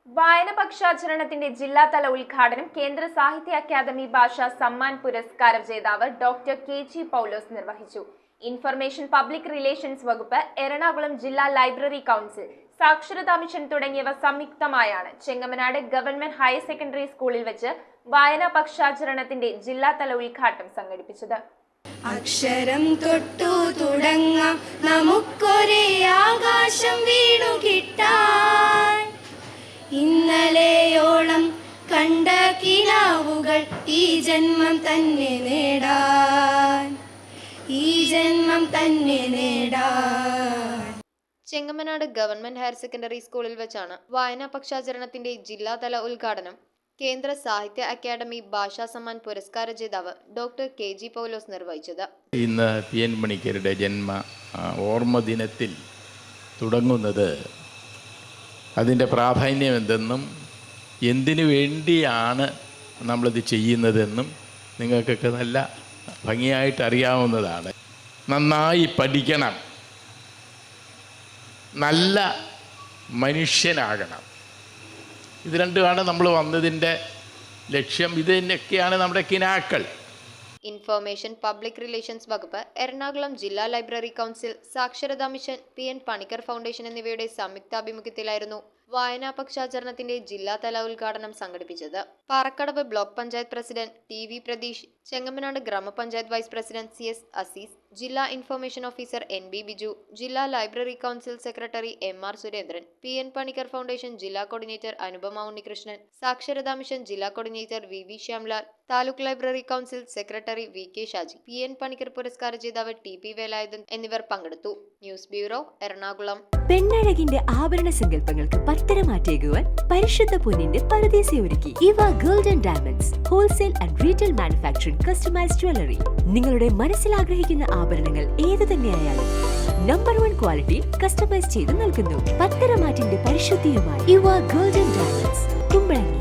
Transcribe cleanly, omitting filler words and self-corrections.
വായന പക്ഷാചരണത്തിന്റെ ജില്ലാതല ഉദ്ഘാടനം കേന്ദ്ര സാഹിത്യ അക്കാദമി ഭാഷാ സമ്മാൻ പുരസ്കാര ജേതാവ് ഡോക്ടർ കെ.ജി. പൗലോസ് നിർവഹിച്ചു. ഇൻഫർമേഷൻ പബ്ലിക് റിലേഷൻസ് വകുപ്പ്, എറണാകുളം ജില്ലാ ലൈബ്രറി കൗൺസിൽ, സാക്ഷരതാ മിഷൻ തുടങ്ങിയവ സംയുക്തമായാണ് ചെങ്ങമനാട് ഗവൺമെന്റ് ഹയർ സെക്കൻഡറി സ്കൂളിൽ വെച്ച് വായനാ പക്ഷാചരണത്തിന്റെ ജില്ലാതല ഉദ്ഘാടനം സംഘടിപ്പിച്ചത്. അക്ഷരം തൊട്ടു തുടങ്ങാം നമുക്കൊരേ ആകാശം വീണു കിട്ടാൻ, ഇന്നലെയോളം കണ്ട കിനാവുകൾ ഈ ജന്മം തന്നെ നേടാൻ, ഈ ജന്മം തന്നെ നേടാൻ. ചെങ്ങമനാട് ഗവൺമെന്റ് ഹയർ സെക്കൻഡറി സ്കൂളിൽ വെച്ചാണ് വായനാ പക്ഷാചരണത്തിന്റെ ജില്ലാതല ഉദ്ഘാടനം കേന്ദ്ര സാഹിത്യ അക്കാദമി ഭാഷാ സമ്മാൻ പുരസ്കാര ജേതാവ് ഡോക്ടർ കെ.ജി. പൗലോസ് നിർവഹിച്ചത്. ഇന്ന് പി.എൻ. പണിക്കരുടെ ജന്മ ഓർമ്മ ദിനത്തിൽ തുടങ്ങുന്നത് അതിൻ്റെ പ്രാധാന്യം എന്തെന്നും എന്തിനു വേണ്ടിയാണ് നമ്മളിത് ചെയ്യുന്നതെന്നും നിങ്ങൾക്കൊക്കെ നല്ല ഭംഗിയായിട്ട് അറിയാവുന്നതാണ്. നന്നായി പഠിക്കണം, നല്ല മനുഷ്യനാകണം. ഇത് രണ്ടുമാണ് നമ്മൾ വന്നതിൻ്റെ ലക്ഷ്യം. ഇത് തന്നെയൊക്കെയാണ് നമ്മുടെ കിനാക്കൾ. ഇൻഫർമേഷൻ പബ്ലിക് റിലേഷൻസ് വകുപ്പ്, എറണാകുളം ജില്ലാ ലൈബ്രറി കൗൺസിൽ, സാക്ഷരതാ മിഷൻ, പി.എൻ. പണിക്കർ ഫൗണ്ടേഷൻ എന്നിവയുടെ സംയുക്താഭിമുഖ്യത്തിലായിരുന്നു വായനാ പക്ഷാചരണത്തിന്റെ ജില്ലാതല ഉദ്ഘാടനം സംഘടിപ്പിച്ചത്. Parakkadavu block panchayat president TV. Pratheesh, Chengamanad ഗ്രാമപഞ്ചായത്ത് വൈസ് പ്രസിഡന്റ് C.S. അസീസ്, ജില്ലാ ഇൻഫർമേഷൻ ഓഫീസർ N.B. ബിജു, ജില്ലാ library council secretary M.R. Surendran, P N. Panicker foundation ജില്ലാ കോർഡിനേറ്റർ അനുപമ ഉണ്ണികൃഷ്ണൻ, സാക്ഷരതാ മിഷൻ ജില്ലാ coordinator V.V. Shyamlal, taluk library council secretary V.K. Shaji, P N. Panicker പുരസ്കാര ജേതാവ് T.P. വേലായുധൻ എന്നിവർ പങ്കെടുത്തു. News bureau, Ernakulam. പെണ്ണഴകിന്റെ ആഭരണ സങ്കല്പങ്ങൾക്ക് പത്തരമാറ്റേകുവാൻ പരിശുദ്ധ പൊന്നിന്റെ പറുദീസ ഒരുക്കി ഇവ gold and diamonds, wholesale and retail manufacturing, customised jewellery. നിങ്ങളുടെ മനസ്സിൽ ആഗ്രഹിക്കുന്ന ആഭരണങ്ങൾ ഏതു തന്നെയായാലും നമ്പർ 1 ക്വാളിറ്റി കസ്റ്റമൈസ് ചെയ്ത് നൽകുന്നു. പത്തരമാറ്റിന്റെ പരിശുദ്ധിയുമായി ഇവ ഗോൾഡ് ആൻഡ് ഡയമണ്ട്സ്, കുമ്പളങ്ങി.